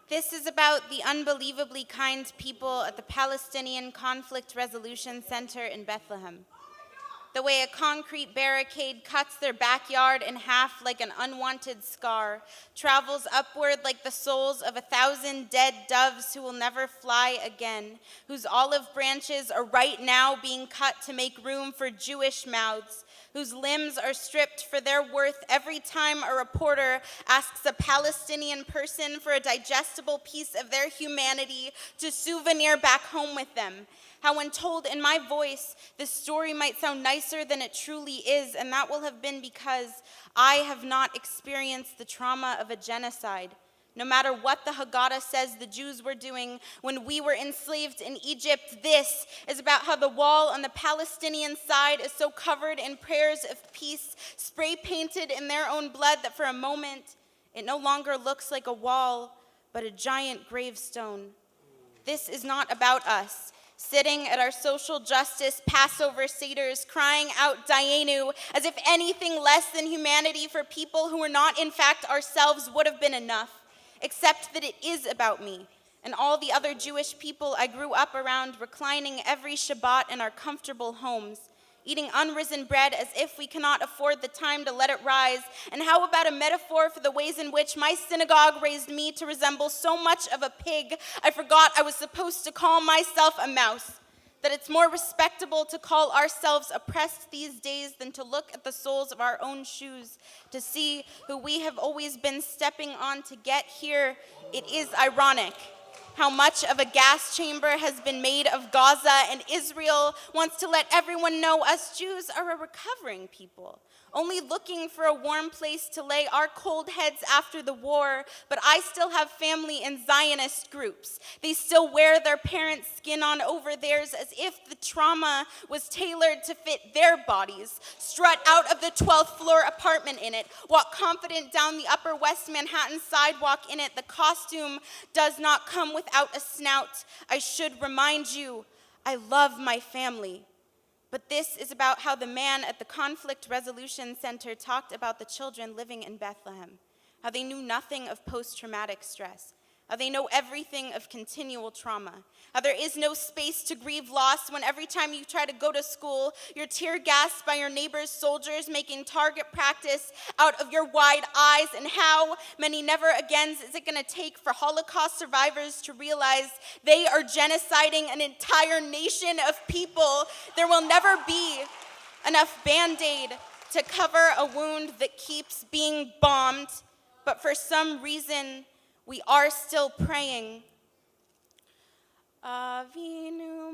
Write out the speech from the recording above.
This is about the unbelievably kind people at the Palestinian Conflict Resolution Center in Bethlehem. The way a concrete barricade cuts their backyard in half like an unwanted scar, travels upward like the souls of 1,000 dead doves who will never fly again, whose olive branches are right now being cut to make room for Jewish mouths, whose limbs are stripped for their worth every time a reporter asks a Palestinian person for a digestible piece of their humanity to souvenir back home with them. How when told in my voice, this story might sound nicer than it truly is, and that will have been because I have not experienced the trauma of a genocide. No matter what the Haggadah says the Jews were doing when we were enslaved in Egypt, this is about how the wall on the Palestinian side is so covered in prayers of peace, spray painted in their own blood, that for a moment it no longer looks like a wall, but a giant gravestone. This is not about us, sitting at our social justice Passover seders, crying out Dayenu, as if anything less than humanity for people who were not in fact ourselves would have been enough, except that it is about me and all the other Jewish people I grew up around, reclining every Shabbat in our comfortable homes, eating unrisen bread as if we cannot afford the time to let it rise. And how about a metaphor for the ways in which my synagogue raised me to resemble so much of a pig, I forgot I was supposed to call myself a mouse, that it's more respectable to call ourselves oppressed these days than to look at the soles of our own shoes, to see who we have always been stepping on to get here. It is ironic how much of a gas chamber has been made of Gaza, and Israel wants to let everyone know us Jews are a recovering people, only looking for a warm place to lay our cold heads after the war. But I still have family in Zionist groups. They still wear their parents' skin on over theirs as if the trauma was tailored to fit their bodies, strut out of the 12th floor apartment in it, walk confident down the Upper West Manhattan sidewalk in it. The costume does not come without a snout. I should remind you, I love my family. But this is about how the man at the Conflict Resolution Center talked about the children living in Bethlehem, how they knew nothing of post-traumatic stress, how they know everything of continual trauma, how there is no space to grieve loss when every time you try to go to school, you're tear-gassed by your neighbor's soldiers making target practice out of your wide eyes, and how many never agains is it going to take for Holocaust survivors to realize they are genociding an entire nation of people. There will never be enough Band-Aid to cover a wound that keeps being bombed, but for some reason, we are still praying. Avinu